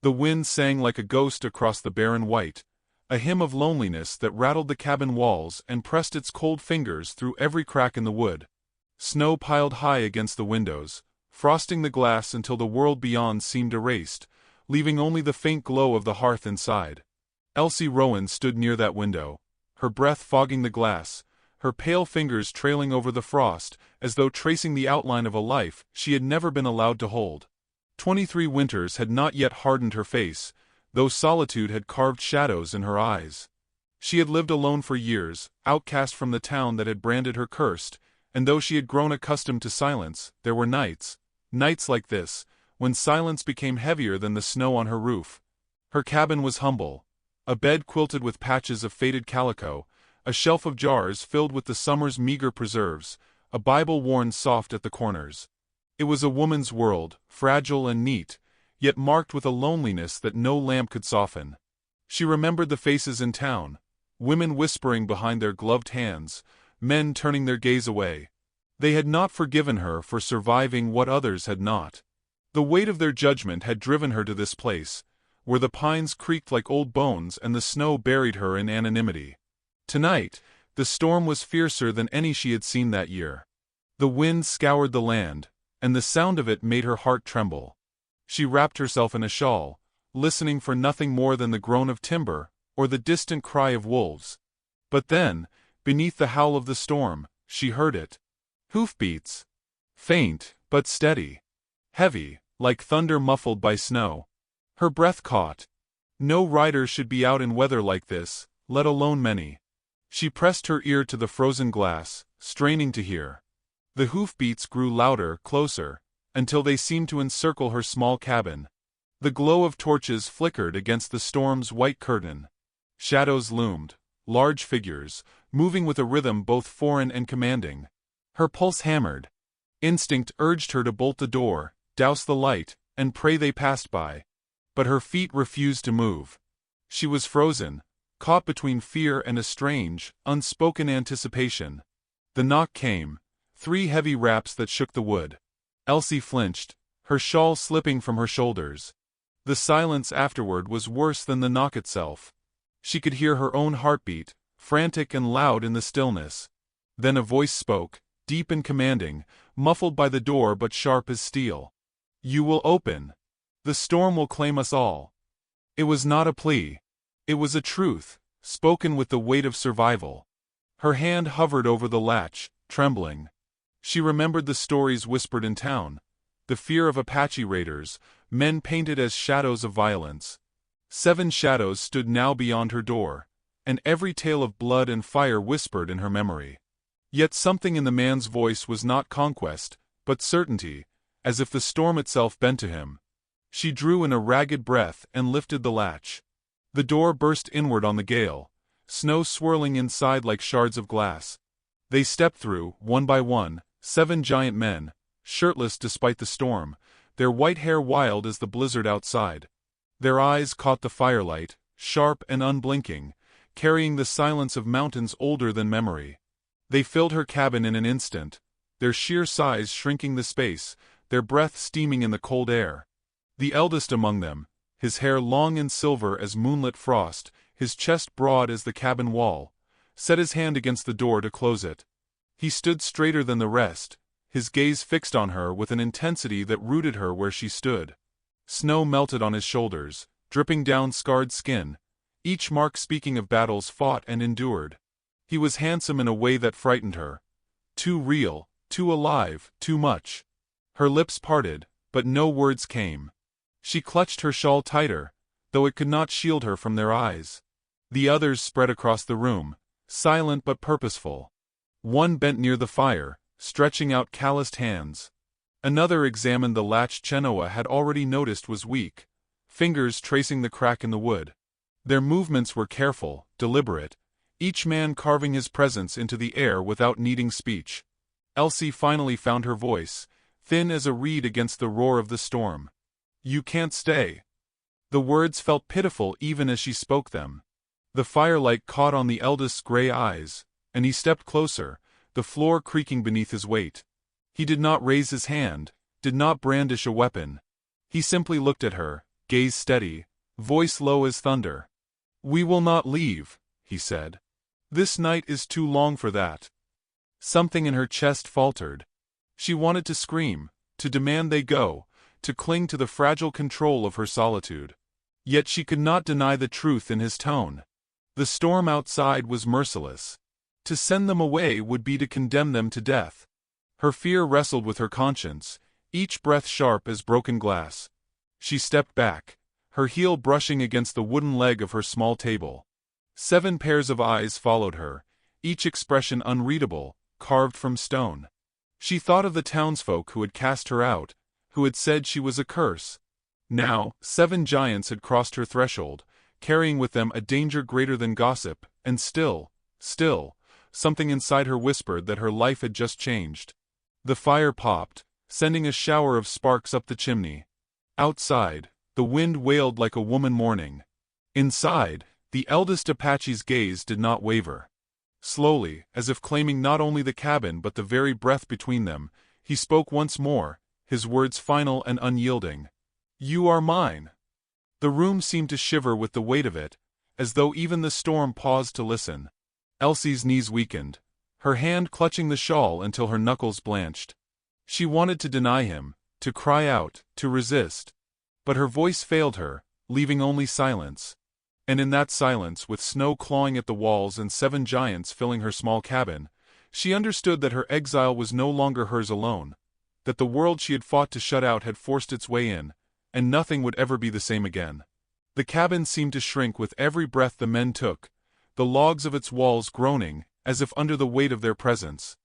The wind sang like a ghost across the barren white, a hymn of loneliness that rattled the cabin walls and pressed its cold fingers through every crack in the wood. Snow piled high against the windows, frosting the glass until the world beyond seemed erased, leaving only the faint glow of the hearth inside. Elsie Rowan stood near that window, her breath fogging the glass, her pale fingers trailing over the frost, as though tracing the outline of a life she had never been allowed to hold. 23 winters had not yet hardened her face, though solitude had carved shadows in her eyes. She had lived alone for years, outcast from the town that had branded her cursed, and though she had grown accustomed to silence, there were nights like this, when silence became heavier than the snow on her roof. Her cabin was humble. A bed quilted with patches of faded calico, a shelf of jars filled with the summer's meager preserves, a Bible worn soft at the corners. It was a woman's world, fragile and neat, yet marked with a loneliness that no lamp could soften. She remembered the faces in town, women whispering behind their gloved hands, men turning their gaze away. They had not forgiven her for surviving what others had not. The weight of their judgment had driven her to this place, where the pines creaked like old bones and the snow buried her in anonymity. Tonight, the storm was fiercer than any she had seen that year. The wind scoured the land, and the sound of it made her heart tremble. She wrapped herself in a shawl, listening for nothing more than the groan of timber or the distant cry of wolves. But then, beneath the howl of the storm, she heard it. Hoofbeats. Faint, but steady. Heavy, like thunder muffled by snow. Her breath caught. No rider should be out in weather like this, let alone many. She pressed her ear to the frozen glass, straining to hear. The hoofbeats grew louder, closer, until they seemed to encircle her small cabin. The glow of torches flickered against the storm's white curtain. Shadows loomed, large figures, moving with a rhythm both foreign and commanding. Her pulse hammered. Instinct urged her to bolt the door, douse the light, and pray they passed by. But her feet refused to move. She was frozen, caught between fear and a strange, unspoken anticipation. The knock came, 3 heavy raps that shook the wood. Elsie flinched, her shawl slipping from her shoulders. The silence afterward was worse than the knock itself. She could hear her own heartbeat, frantic and loud in the stillness. Then a voice spoke, deep and commanding, muffled by the door but sharp as steel. "You will open. The storm will claim us all." It was not a plea. It was a truth, spoken with the weight of survival. Her hand hovered over the latch, trembling. She remembered the stories whispered in town, the fear of Apache raiders, men painted as shadows of violence. 7 shadows stood now beyond her door, and every tale of blood and fire whispered in her memory. Yet something in the man's voice was not conquest, but certainty, as if the storm itself bent to him. She drew in a ragged breath and lifted the latch. The door burst inward on the gale, snow swirling inside like shards of glass. They stepped through, one by one, 7 giant men, shirtless despite the storm, their white hair wild as the blizzard outside. Their eyes caught the firelight, sharp and unblinking, carrying the silence of mountains older than memory. They filled her cabin in an instant, their sheer size shrinking the space, their breath steaming in the cold air. The eldest among them, his hair long and silver as moonlit frost, his chest broad as the cabin wall, set his hand against the door to close it. He stood straighter than the rest, his gaze fixed on her with an intensity that rooted her where she stood. Snow melted on his shoulders, dripping down scarred skin, each mark speaking of battles fought and endured. He was handsome in a way that frightened her. Too real, too alive, too much. Her lips parted, but no words came. She clutched her shawl tighter, though it could not shield her from their eyes. The others spread across the room, silent but purposeful. One bent near the fire, stretching out calloused hands. Another examined the latch Chenoa had already noticed was weak, fingers tracing the crack in the wood. Their movements were careful, deliberate, each man carving his presence into the air without needing speech. Elsie finally found her voice, thin as a reed against the roar of the storm. "You can't stay." The words felt pitiful even as she spoke them. The firelight caught on the eldest's gray eyes, and he stepped closer, the floor creaking beneath his weight. He did not raise his hand, did not brandish a weapon. He simply looked at her, gaze steady, voice low as thunder. "We will not leave," he said. "This night is too long for that." Something in her chest faltered. She wanted to scream, to demand they go, to cling to the fragile control of her solitude. Yet she could not deny the truth in his tone. The storm outside was merciless. To send them away would be to condemn them to death. Her fear wrestled with her conscience, each breath sharp as broken glass. She stepped back, her heel brushing against the wooden leg of her small table. 7 pairs of eyes followed her, each expression unreadable, carved from stone. She thought of the townsfolk who had cast her out, who had said she was a curse. Now, 7 giants had crossed her threshold, carrying with them a danger greater than gossip, and still, something inside her whispered that her life had just changed. The fire popped, sending a shower of sparks up the chimney. Outside, the wind wailed like a woman mourning. Inside, the eldest Apache's gaze did not waver. Slowly, as if claiming not only the cabin but the very breath between them, he spoke once more, his words final and unyielding. "You are mine." The room seemed to shiver with the weight of it, as though even the storm paused to listen. Elsie's knees weakened, her hand clutching the shawl until her knuckles blanched. She wanted to deny him, to cry out, to resist. But her voice failed her, leaving only silence. And in that silence, with snow clawing at the walls and 7 giants filling her small cabin, she understood that her exile was no longer hers alone, that the world she had fought to shut out had forced its way in, and nothing would ever be the same again. The cabin seemed to shrink with every breath the men took, the logs of its walls groaning, as if under the weight of their presence.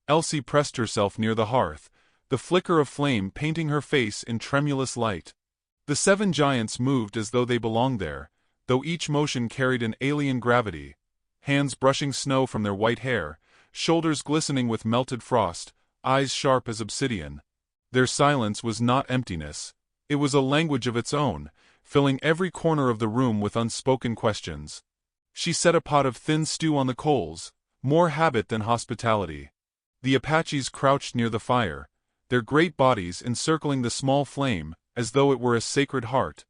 Elsie pressed herself near the hearth, the flicker of flame painting her face in tremulous light. The 7 giants moved as though they belonged there, though each motion carried an alien gravity, hands brushing snow from their white hair, shoulders glistening with melted frost, eyes sharp as obsidian. Their silence was not emptiness. It was a language of its own, filling every corner of the room with unspoken questions. She set a pot of thin stew on the coals, more habit than hospitality. The Apaches crouched near the fire, their great bodies encircling the small flame, as though it were a sacred heart.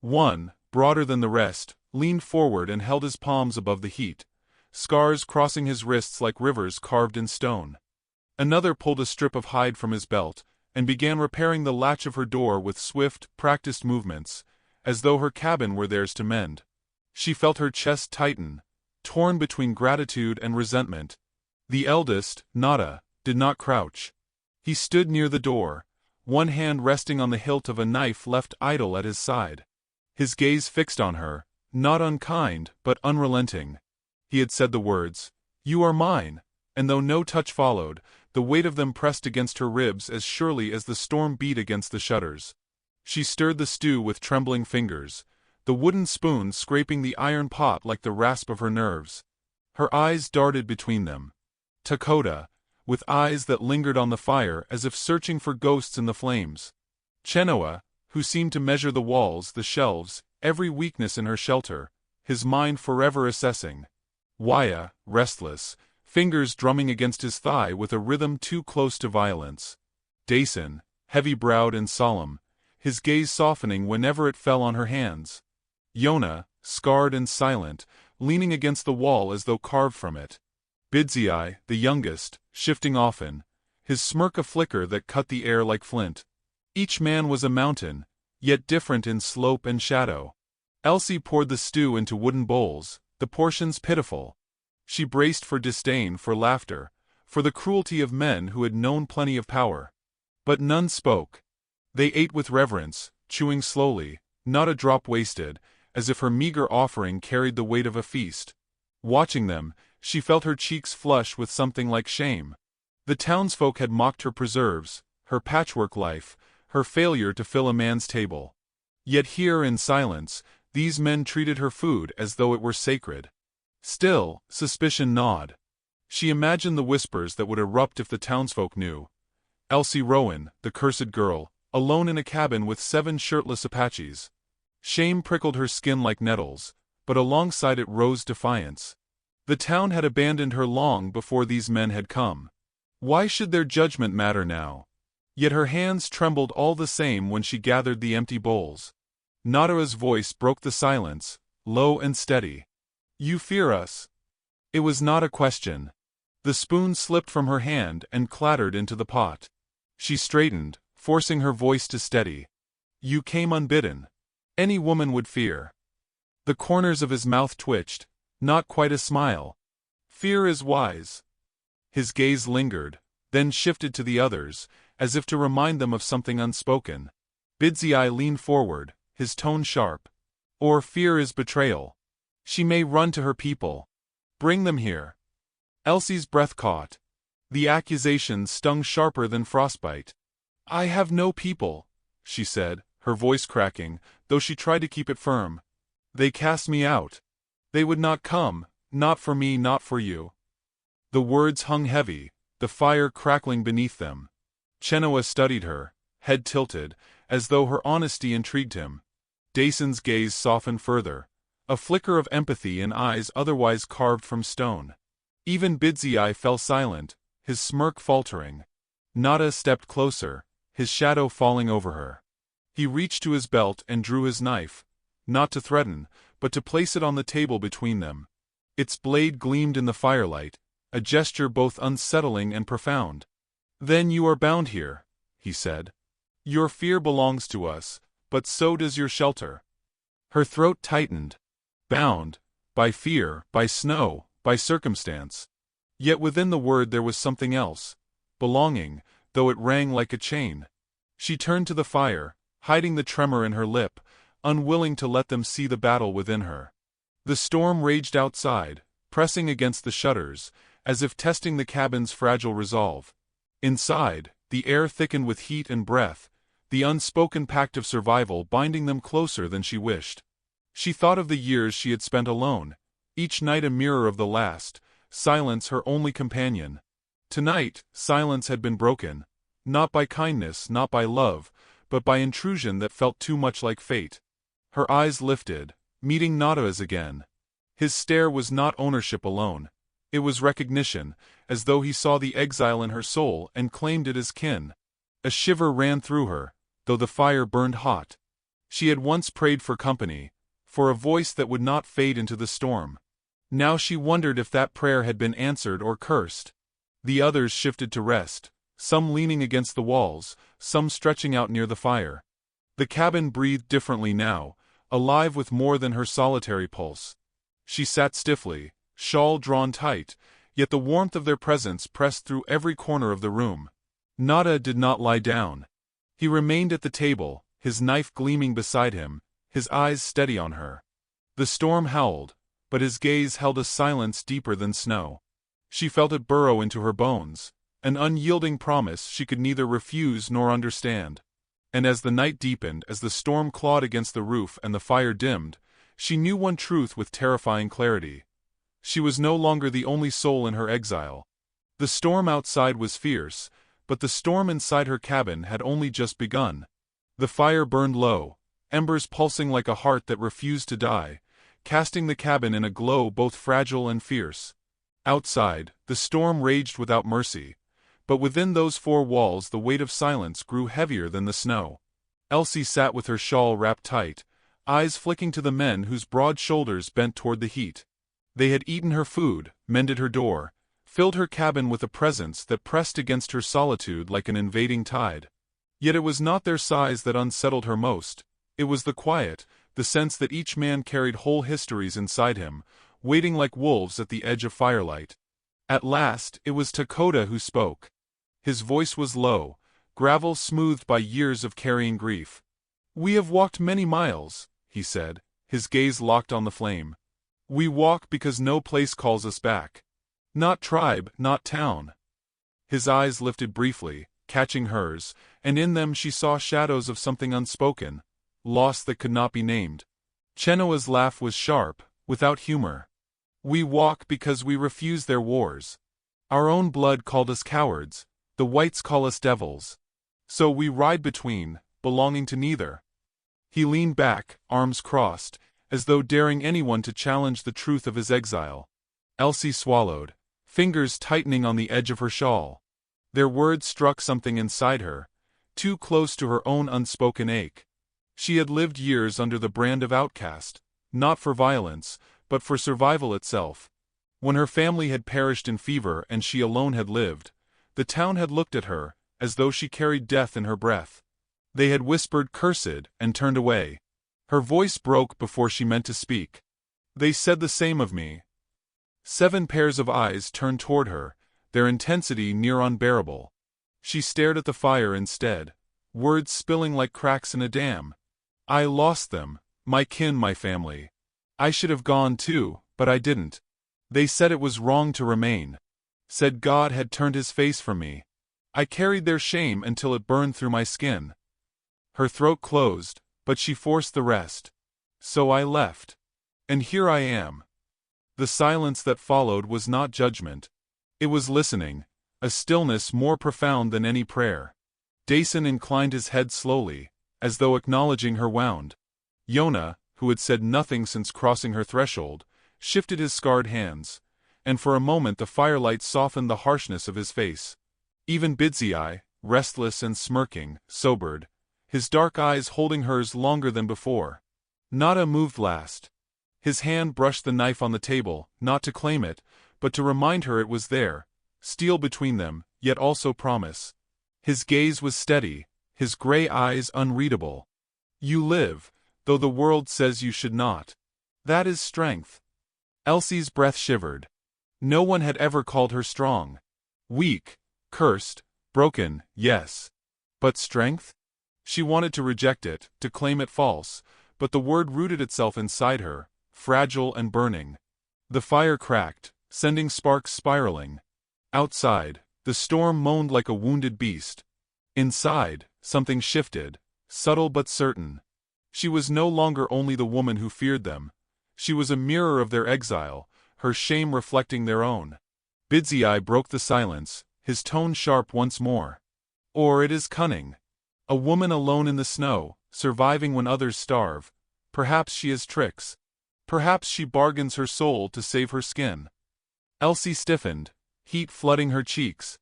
One, broader than the rest, leaned forward and held his palms above the heat, scars crossing his wrists like rivers carved in stone. Another pulled a strip of hide from his belt, and began repairing the latch of her door with swift, practiced movements, as though her cabin were theirs to mend. She felt her chest tighten, torn between gratitude and resentment. The eldest, Nada, did not crouch. He stood near the door, one hand resting on the hilt of a knife left idle at his side. His gaze fixed on her, not unkind, but unrelenting. He had said the words, "You are mine," and though no touch followed, the weight of them pressed against her ribs as surely as the storm beat against the shutters. She stirred the stew with trembling fingers, the wooden spoon scraping the iron pot like the rasp of her nerves. Her eyes darted between them. Takota, with eyes that lingered on the fire as if searching for ghosts in the flames. Chenoa, who seemed to measure the walls, the shelves, every weakness in her shelter, his mind forever assessing. Waya, restless, fingers drumming against his thigh with a rhythm too close to violence. Dason, heavy-browed and solemn, his gaze softening whenever it fell on her hands. Yona, scarred and silent, leaning against the wall as though carved from it. Bidziai, the youngest, shifting often, his smirk a flicker that cut the air like flint. Each man was a mountain, yet different in slope and shadow. Elsie poured the stew into wooden bowls, the portions pitiful. She braced for disdain, for laughter, for the cruelty of men who had known plenty of power. But none spoke. They ate with reverence, chewing slowly, not a drop wasted, as if her meager offering carried the weight of a feast. Watching them, she felt her cheeks flush with something like shame. The townsfolk had mocked her preserves, her patchwork life, her failure to fill a man's table. Yet here in silence, these men treated her food as though it were sacred. Still, suspicion gnawed. She imagined the whispers that would erupt if the townsfolk knew. Elsie Rowan, the cursed girl, alone in a cabin with 7 shirtless Apaches. Shame prickled her skin like nettles, but alongside it rose defiance. The town had abandoned her long before these men had come. Why should their judgment matter now? Yet her hands trembled all the same when she gathered the empty bowls. Nada's voice broke the silence, low and steady. You fear us? It was not a question. The spoon slipped from her hand and clattered into the pot. She straightened, forcing her voice to steady. You came unbidden. Any woman would fear. The corners of his mouth twitched, not quite a smile. Fear is wise. His gaze lingered, then shifted to the others, as if to remind them of something unspoken. Bidziai leaned forward, his tone sharp. Or fear is betrayal. She may run to her people. Bring them here. Elsie's breath caught. The accusation stung sharper than frostbite. I have no people, she said, her voice cracking, though she tried to keep it firm. They cast me out. They would not come, not for me, not for you. The words hung heavy, the fire crackling beneath them. Chenoa studied her, head tilted, as though her honesty intrigued him. Dayson's gaze softened further, a flicker of empathy in eyes otherwise carved from stone. Even Bidziai fell silent, his smirk faltering. Nada stepped closer, his shadow falling over her. He reached to his belt and drew his knife, not to threaten, but to place it on the table between them. Its blade gleamed in the firelight, a gesture both unsettling and profound. Then you are bound here, he said. Your fear belongs to us, but so does your shelter. Her throat tightened. Bound, by fear, by snow, by circumstance. Yet within the word there was something else, belonging, though it rang like a chain. She turned to the fire, hiding the tremor in her lip, unwilling to let them see the battle within her. The storm raged outside, pressing against the shutters, as if testing the cabin's fragile resolve. Inside, the air thickened with heat and breath, the unspoken pact of survival binding them closer than she wished. She thought of the years she had spent alone, each night a mirror of the last, silence her only companion. Tonight, silence had been broken, not by kindness, not by love, but by intrusion that felt too much like fate. Her eyes lifted, meeting Nada's again. His stare was not ownership alone. It was recognition, as though he saw the exile in her soul and claimed it as kin. A shiver ran through her, though the fire burned hot. She had once prayed for company, for a voice that would not fade into the storm. Now she wondered if that prayer had been answered or cursed. The others shifted to rest, some leaning against the walls, some stretching out near the fire. The cabin breathed differently now, alive with more than her solitary pulse. She sat stiffly, shawl drawn tight, yet the warmth of their presence pressed through every corner of the room. Nada did not lie down. He remained at the table, his knife gleaming beside him, his eyes steady on her. The storm howled, but his gaze held a silence deeper than snow. She felt it burrow into her bones, an unyielding promise she could neither refuse nor understand. And as the night deepened, as the storm clawed against the roof and the fire dimmed, she knew one truth with terrifying clarity. She was no longer the only soul in her exile. The storm outside was fierce, but the storm inside her cabin had only just begun. The fire burned low, embers pulsing like a heart that refused to die, casting the cabin in a glow both fragile and fierce. Outside, the storm raged without mercy, but within those four walls the weight of silence grew heavier than the snow. Elsie sat with her shawl wrapped tight, eyes flicking to the men whose broad shoulders bent toward the heat. They had eaten her food, mended her door, filled her cabin with a presence that pressed against her solitude like an invading tide. Yet it was not their size that unsettled her most. It was the quiet, the sense that each man carried whole histories inside him, waiting like wolves at the edge of firelight. At last, it was Takoda who spoke. His voice was low, gravel smoothed by years of carrying grief. We have walked many miles, he said, his gaze locked on the flame. We walk because no place calls us back. Not tribe, not town. His eyes lifted briefly, catching hers, and in them she saw shadows of something unspoken, loss that could not be named. Chenoa's laugh was sharp, without humor. We walk because we refuse their wars. Our own blood called us cowards, the whites call us devils. So we ride between, belonging to neither. He leaned back, arms crossed, as though daring anyone to challenge the truth of his exile. Elsie swallowed, fingers tightening on the edge of her shawl. Their words struck something inside her, too close to her own unspoken ache. She had lived years under the brand of outcast, not for violence, but for survival itself. When her family had perished in fever and she alone had lived, the town had looked at her, as though she carried death in her breath. They had whispered "cursed" and turned away. Her voice broke before she meant to speak. They said the same of me. 7 pairs of eyes turned toward her, their intensity near unbearable. She stared at the fire instead, words spilling like cracks in a dam. I lost them, my kin, my family. I should have gone too, but I didn't. They said it was wrong to remain. Said God had turned his face from me. I carried their shame until it burned through my skin. Her throat closed, but she forced the rest. So I left. And here I am. The silence that followed was not judgment. It was listening, a stillness more profound than any prayer. Dason inclined his head slowly, as though acknowledging her wound. Yona, who had said nothing since crossing her threshold, shifted his scarred hands, and for a moment the firelight softened the harshness of his face. Even Bidzei, restless and smirking, sobered, his dark eyes holding hers longer than before. Nada moved last. His hand brushed the knife on the table, not to claim it, but to remind her it was there, steel between them, yet also promise. His gaze was steady, his gray eyes unreadable. You live, though the world says you should not. That is strength. Elsie's breath shivered. No one had ever called her strong. Weak, cursed, broken, yes. But strength? She wanted to reject it, to claim it false, but the word rooted itself inside her, fragile and burning. The fire cracked, sending sparks spiraling. Outside, the storm moaned like a wounded beast. Inside, something shifted, subtle but certain. She was no longer only the woman who feared them. She was a mirror of their exile, her shame reflecting their own. Bidzei broke the silence, his tone sharp once more. Or it is cunning. A woman alone in the snow, surviving when others starve. Perhaps she has tricks. Perhaps she bargains her soul to save her skin. Elsie stiffened, heat flooding her cheeks.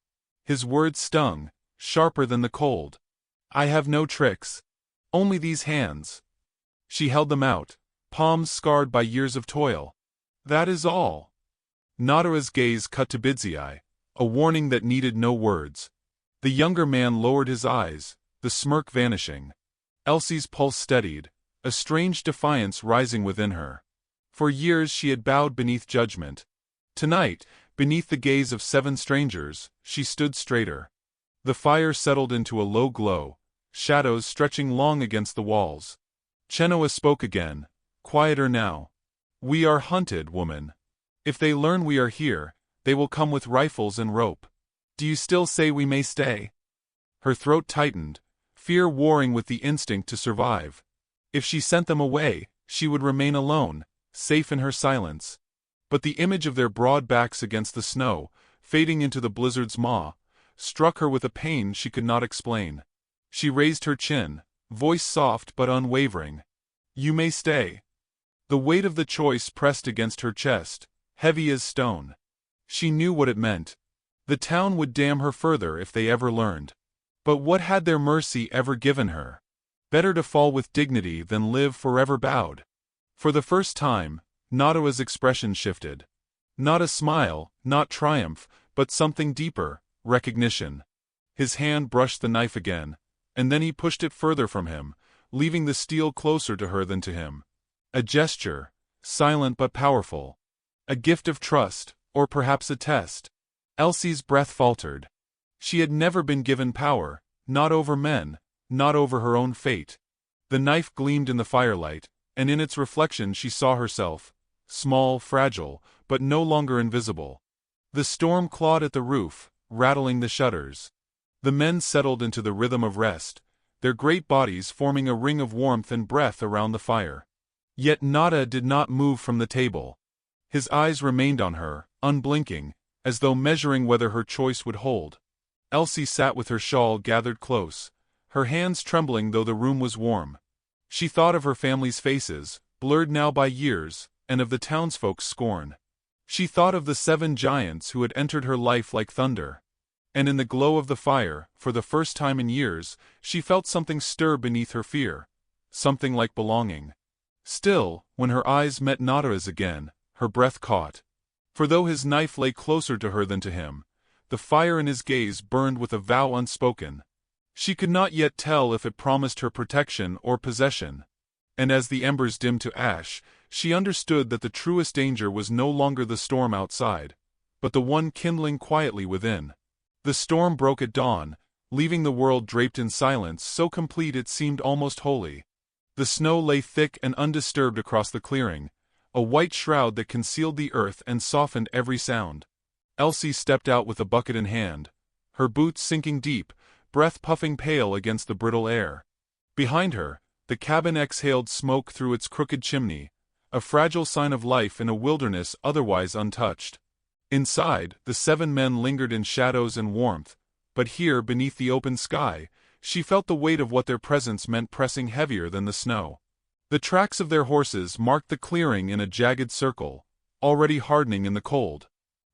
His words stung, sharper than the cold. I have no tricks. Only these hands. She held them out, palms scarred by years of toil. That is all. Nada's gaze cut to Bidzei, a warning that needed no words. The younger man lowered his eyes, the smirk vanishing. Elsie's pulse steadied, a strange defiance rising within her. For years she had bowed beneath judgment. Tonight, beneath the gaze of 7 strangers, she stood straighter. The fire settled into a low glow, shadows stretching long against the walls. Chenoa spoke again, quieter now. We are hunted, woman. If they learn we are here, they will come with rifles and rope. Do you still say we may stay? Her throat tightened, fear warring with the instinct to survive. If she sent them away, she would remain alone, safe in her silence. But the image of their broad backs against the snow, fading into the blizzard's maw, struck her with a pain she could not explain. She raised her chin, voice soft but unwavering. You may stay. The weight of the choice pressed against her chest, heavy as stone. She knew what it meant. The town would damn her further if they ever learned. But what had their mercy ever given her? Better to fall with dignity than live forever bowed. For the first time, Nada's expression shifted. Not a smile, not triumph, but something deeper, recognition. His hand brushed the knife again, and then he pushed it further from him, leaving the steel closer to her than to him. A gesture, silent but powerful. A gift of trust, or perhaps a test. Elsie's breath faltered. She had never been given power, not over men, not over her own fate. The knife gleamed in the firelight, and in its reflection she saw herself, small, fragile, but no longer invisible. The storm clawed at the roof, rattling the shutters. The men settled into the rhythm of rest, their great bodies forming a ring of warmth and breath around the fire. Yet Nada did not move from the table. His eyes remained on her, unblinking, as though measuring whether her choice would hold. Elsie sat with her shawl gathered close, her hands trembling though the room was warm. She thought of her family's faces, blurred now by years, and of the townsfolk's scorn. She thought of the 7 giants who had entered her life like thunder. And in the glow of the fire, for the first time in years, she felt something stir beneath her fear. something like belonging. Still, when her eyes met Nada's again, her breath caught. For though his knife lay closer to her than to him, the fire in his gaze burned with a vow unspoken. She could not yet tell if it promised her protection or possession. And as the embers dimmed to ash, she understood that the truest danger was no longer the storm outside, but the one kindling quietly within. The storm broke at dawn, leaving the world draped in silence so complete it seemed almost holy. The snow lay thick and undisturbed across the clearing, a white shroud that concealed the earth and softened every sound. Elsie stepped out with a bucket in hand, her boots sinking deep, breath puffing pale against the brittle air. Behind her, the cabin exhaled smoke through its crooked chimney, a fragile sign of life in a wilderness otherwise untouched. Inside, the 7 men lingered in shadows and warmth, but here, beneath the open sky, she felt the weight of what their presence meant pressing heavier than the snow. The tracks of their horses marked the clearing in a jagged circle, already hardening in the cold.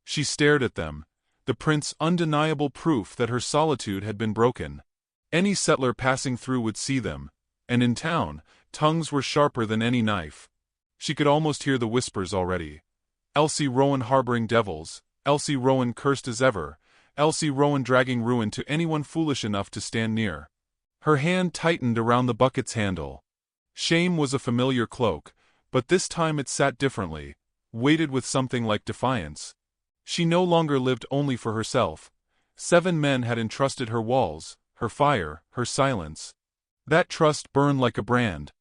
She stared at them, the prints undeniable proof that her solitude had been broken. Any settler passing through would see them, and in town, tongues were sharper than any knife. She could almost hear the whispers already. Elsie Rowan harboring devils, Elsie Rowan cursed as ever, Elsie Rowan dragging ruin to anyone foolish enough to stand near. Her hand tightened around the bucket's handle. Shame was a familiar cloak, but this time it sat differently, weighted with something like defiance. She no longer lived only for herself. 7 men had entrusted her walls, her fire, her silence. That trust burned like a brand.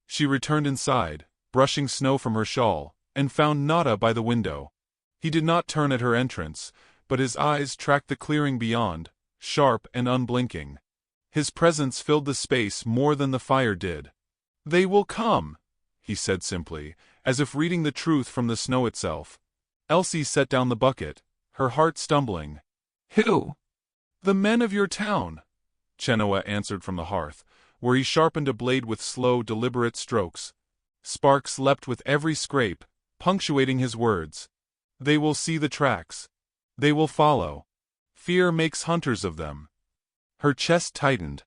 She returned inside, brushing snow from her shawl, and found Nada by the window. He did not turn at her entrance, but his eyes tracked the clearing beyond, sharp and unblinking. His presence filled the space more than the fire did. "They will come," he said simply, as if reading the truth from the snow itself. Elsie set down the bucket, her heart stumbling. "Who?" "The men of your town," Chenoa answered from the hearth, where he sharpened a blade with slow, deliberate strokes. Sparks leapt with every scrape, punctuating his words. "They will see the tracks. They will follow. Fear makes hunters of them." Her chest tightened.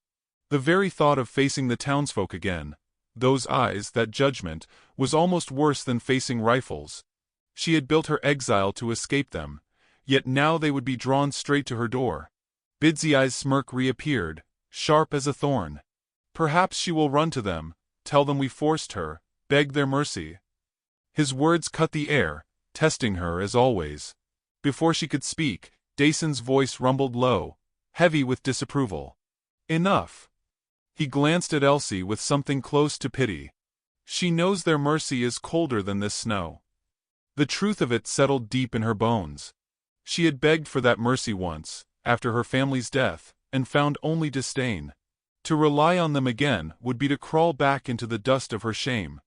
The very thought of facing the townsfolk again, those eyes, that judgment, was almost worse than facing rifles. She had built her exile to escape them, yet now they would be drawn straight to her door. Bidziai's smirk reappeared, sharp as a thorn. "Perhaps she will run to them, tell them we forced her, beg their mercy." His words cut the air, testing her as always. Before she could speak, Dayson's voice rumbled low, heavy with disapproval. "Enough." He glanced at Elsie with something close to pity. "She knows their mercy is colder than this snow." The truth of it settled deep in her bones. She had begged for that mercy once, after her family's death, and found only disdain. To rely on them again would be to crawl back into the dust of her shame.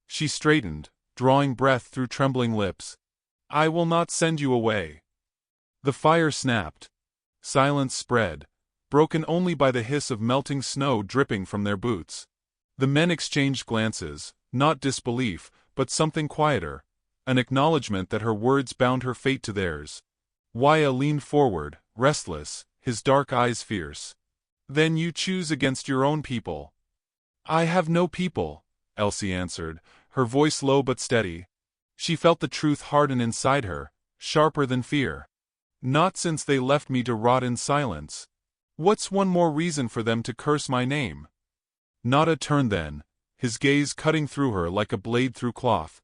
She straightened, drawing breath through trembling lips. "I will not send you away." The fire snapped. Silence spread, broken only by the hiss of melting snow dripping from their boots. The men exchanged glances, not disbelief, but something quieter, an acknowledgement that her words bound her fate to theirs. Waya leaned forward, restless, his dark eyes fierce. "Then you choose against your own people." "I have no people," Elsie answered, her voice low but steady. She felt the truth harden inside her, sharper than fear. "Not since they left me to rot in silence. What's one more reason for them to curse my name?" Nada turned then, his gaze cutting through her like a blade through cloth.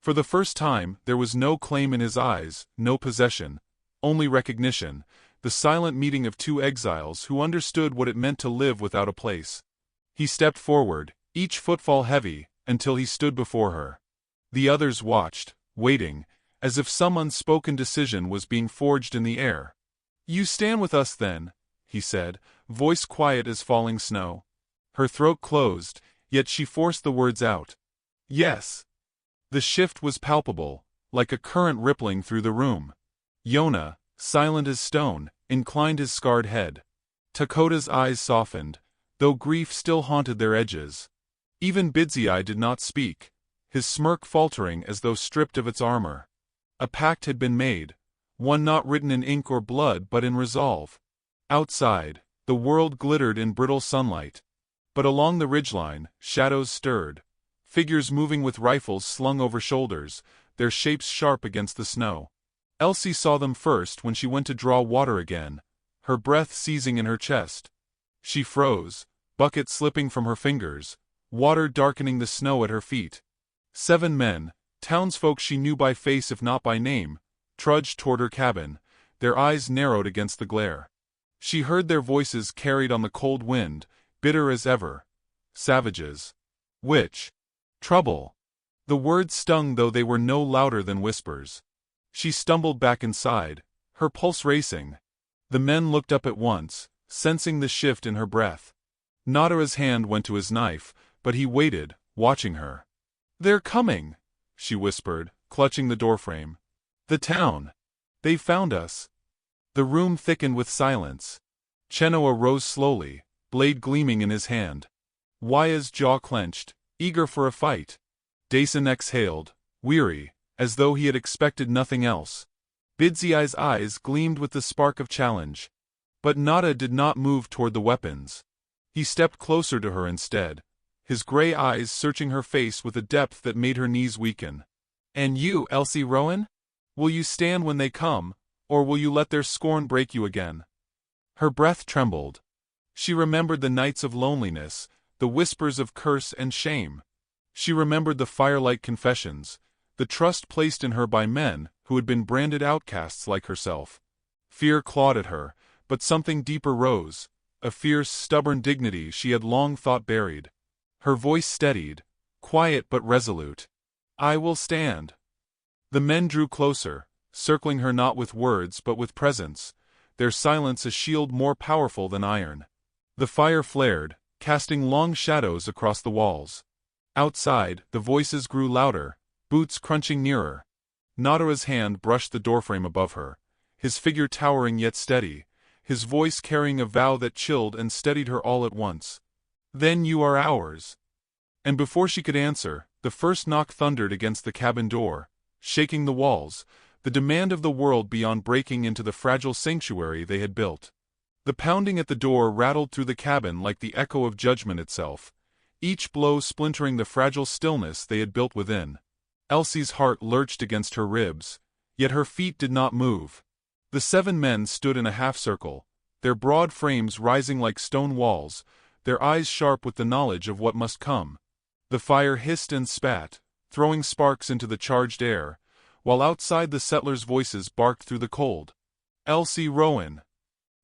For the first time, there was no claim in his eyes, no possession, only recognition, the silent meeting of 2 exiles who understood what it meant to live without a place. He stepped forward, each footfall heavy, until he stood before her. The others watched, waiting, as if some unspoken decision was being forged in the air. "You stand with us then," he said, voice quiet as falling snow. Her throat closed, yet she forced the words out. "Yes." The shift was palpable, like a current rippling through the room. Yona, silent as stone, inclined his scarred head. Takota's eyes softened, though grief still haunted their edges. Even Bidziai did not speak, his smirk faltering as though stripped of its armor. A pact had been made, one not written in ink or blood but in resolve. Outside, the world glittered in brittle sunlight. But along the ridgeline, shadows stirred. Figures moving with rifles slung over shoulders, their shapes sharp against the snow. Elsie saw them first when she went to draw water again, her breath seizing in her chest. She froze, bucket slipping from her fingers, water darkening the snow at her feet. 7 men, townsfolk she knew by face if not by name, trudged toward her cabin, their eyes narrowed against the glare. She heard their voices carried on the cold wind, bitter as ever. Savages. Witch. Trouble. The words stung though they were no louder than whispers. She stumbled back inside, her pulse racing. The men looked up at once, sensing the shift in her breath. Nadara's hand went to his knife, but he waited, watching her. "They're coming," she whispered, clutching the doorframe. "The town. They found us." The room thickened with silence. Chenoa rose slowly, blade gleaming in his hand. Waya's jaw clenched, eager for a fight. Dason exhaled, weary, as though he had expected nothing else. Bidziai's eyes gleamed with the spark of challenge. But Nada did not move toward the weapons. He stepped closer to her instead, his gray eyes searching her face with a depth that made her knees weaken. "And you, Elsie Rowan? Will you stand when they come, or will you let their scorn break you again?" Her breath trembled. She remembered the nights of loneliness, the whispers of curse and shame. She remembered the firelight confessions, the trust placed in her by men who had been branded outcasts like herself. Fear clawed at her, but something deeper rose, a fierce, stubborn dignity she had long thought buried. Her voice steadied, quiet but resolute. "I will stand." The men drew closer, circling her not with words but with presence, their silence a shield more powerful than iron. The fire flared, casting long shadows across the walls. Outside, the voices grew louder, boots crunching nearer. Nadara's hand brushed the doorframe above her, his figure towering yet steady, his voice carrying a vow that chilled and steadied her all at once. "Then you are ours." And before she could answer, the first knock thundered against the cabin door, shaking the walls, the demand of the world beyond breaking into the fragile sanctuary they had built. The pounding at the door rattled through the cabin like the echo of judgment itself, each blow splintering the fragile stillness they had built within. Elsie's heart lurched against her ribs, yet her feet did not move. The 7 men stood in a half-circle, their broad frames rising like stone walls, their eyes sharp with the knowledge of what must come. The fire hissed and spat, throwing sparks into the charged air, while outside the settlers' voices barked through the cold. "Elsie Rowan."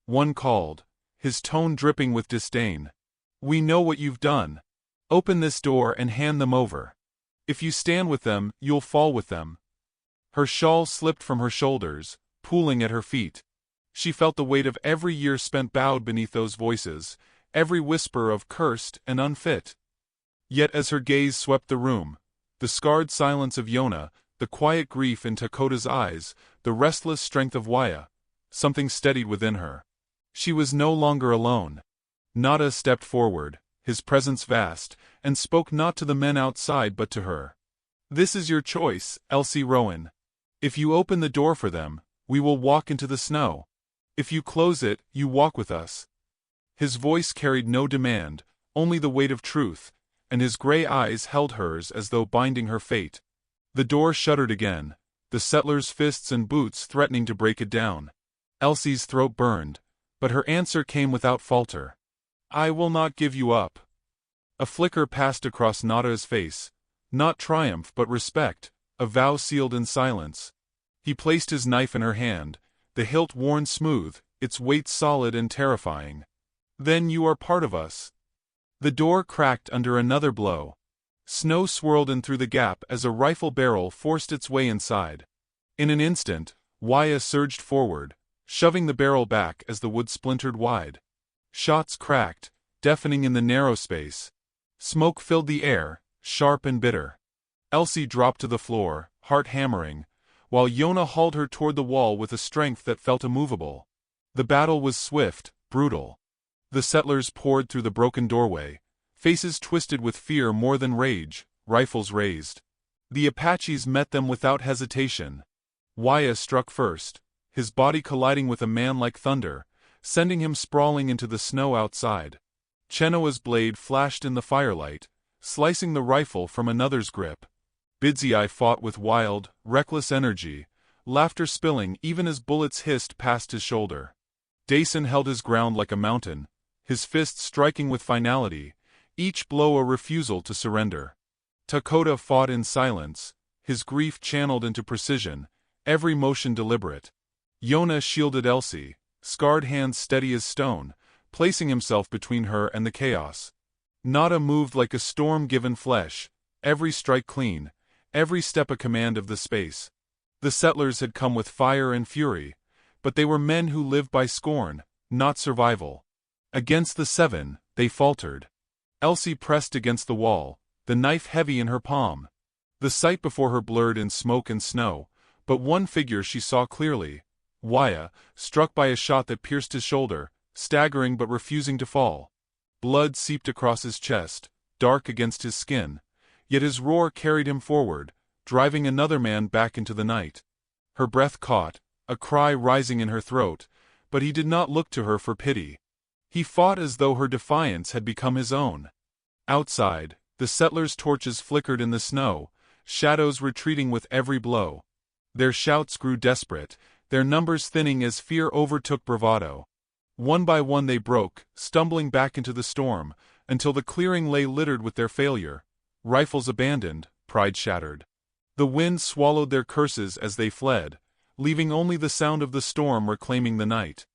One called, his tone dripping with disdain. "We know what you've done. Open this door and hand them over. If you stand with them, you'll fall with them." Her shawl slipped from her shoulders, pooling at her feet. She felt the weight of every year spent bowed beneath those voices, every whisper of cursed and unfit. Yet as her gaze swept the room, the scarred silence of Yona, the quiet grief in Takota's eyes, the restless strength of Waya, something steadied within her. She was no longer alone. Nada stepped forward, his presence vast, and spoke not to the men outside but to her. "This is your choice, Elsie Rowan. If you open the door for them, we will walk into the snow. If you close it, you walk with us." His voice carried no demand, only the weight of truth, and his gray eyes held hers as though binding her fate. The door shuddered again, the settlers' fists and boots threatening to break it down. Elsie's throat burned, but her answer came without falter. "I will not give you up." A flicker passed across Nada's face, not triumph but respect, a vow sealed in silence. He placed his knife in her hand, the hilt worn smooth, its weight solid and terrifying. "Then you are part of us." The door cracked under another blow. Snow swirled in through the gap as a rifle barrel forced its way inside. In an instant, Waya surged forward, shoving the barrel back as the wood splintered wide. Shots cracked, deafening in the narrow space. Smoke filled the air, sharp and bitter. Elsie dropped to the floor, heart hammering, while Yona hauled her toward the wall with a strength that felt immovable. The battle was swift, brutal. The settlers poured through the broken doorway, faces twisted with fear more than rage, rifles raised. The Apaches met them without hesitation. Waya struck first, his body colliding with a man like thunder, sending him sprawling into the snow outside. Chenoa's blade flashed in the firelight, slicing the rifle from another's grip. Bidzai fought with wild, reckless energy, laughter spilling even as bullets hissed past his shoulder. Dason held his ground like a mountain, his fists striking with finality, each blow a refusal to surrender. Takota fought in silence, his grief channeled into precision, every motion deliberate. Yona shielded Elsie, scarred hands steady as stone, placing himself between her and the chaos. Nada moved like a storm-given flesh, every strike clean, every step a command of the space. The settlers had come with fire and fury, but they were men who lived by scorn, not survival. Against the seven, they faltered. Elsie pressed against the wall, the knife heavy in her palm. The sight before her blurred in smoke and snow, but one figure she saw clearly. Waya, struck by a shot that pierced his shoulder, staggering but refusing to fall. Blood seeped across his chest, dark against his skin, yet his roar carried him forward, driving another man back into the night. Her breath caught, a cry rising in her throat, but he did not look to her for pity. He fought as though her defiance had become his own. Outside, the settlers' torches flickered in the snow, shadows retreating with every blow. Their shouts grew desperate, their numbers thinning as fear overtook bravado. One by one they broke, stumbling back into the storm, until the clearing lay littered with their failure. Rifles abandoned, pride shattered. The wind swallowed their curses as they fled, leaving only the sound of the storm reclaiming the night.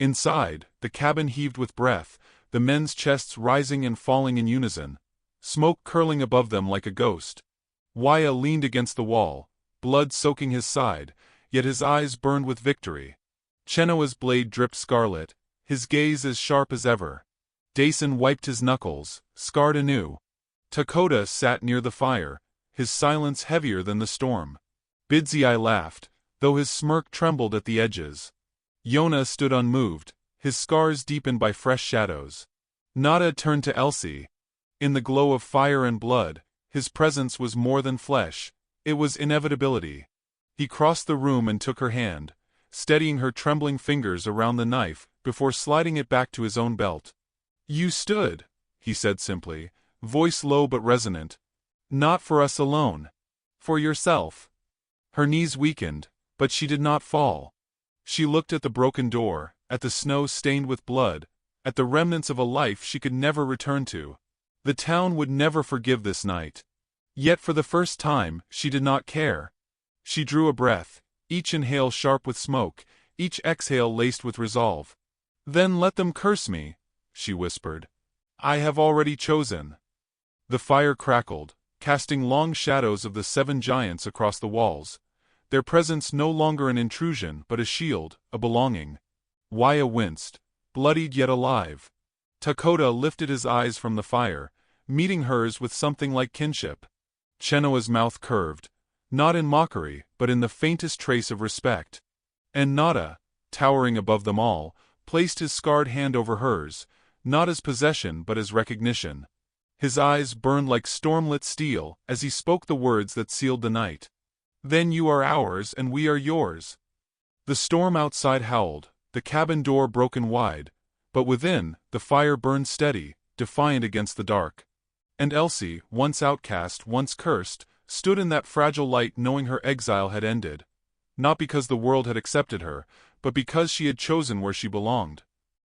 Inside, the cabin heaved with breath, the men's chests rising and falling in unison, smoke curling above them like a ghost. Waya leaned against the wall, blood soaking his side, yet his eyes burned with victory. Chenoa's blade dripped scarlet, his gaze as sharp as ever. Dason wiped his knuckles, scarred anew. Takota sat near the fire, his silence heavier than the storm. Bidzai laughed, though his smirk trembled at the edges. Yona stood unmoved, his scars deepened by fresh shadows. Nada turned to Elsie. In the glow of fire and blood, his presence was more than flesh, it was inevitability. He crossed the room and took her hand, steadying her trembling fingers around the knife before sliding it back to his own belt. "You stood," he said simply, voice low but resonant. "Not for us alone. For yourself." Her knees weakened, but she did not fall. She looked at the broken door, at the snow stained with blood, at the remnants of a life she could never return to. The town would never forgive this night. Yet for the first time, she did not care. She drew a breath, each inhale sharp with smoke, each exhale laced with resolve. "Then let them curse me," she whispered. "I have already chosen." The fire crackled, casting long shadows of the seven giants across the walls, their presence no longer an intrusion but a shield, a belonging. Waya winced, bloodied yet alive. Takota lifted his eyes from the fire, meeting hers with something like kinship. Chenoa's mouth curved, not in mockery but in the faintest trace of respect. And Nada, towering above them all, placed his scarred hand over hers, not as possession but as recognition. His eyes burned like stormlit steel as he spoke the words that sealed the night. "Then you are ours and we are yours." The storm outside howled, the cabin door broken wide, but within, the fire burned steady, defiant against the dark. And Elsie, once outcast, once cursed, stood in that fragile light knowing her exile had ended. Not because the world had accepted her, but because she had chosen where she belonged.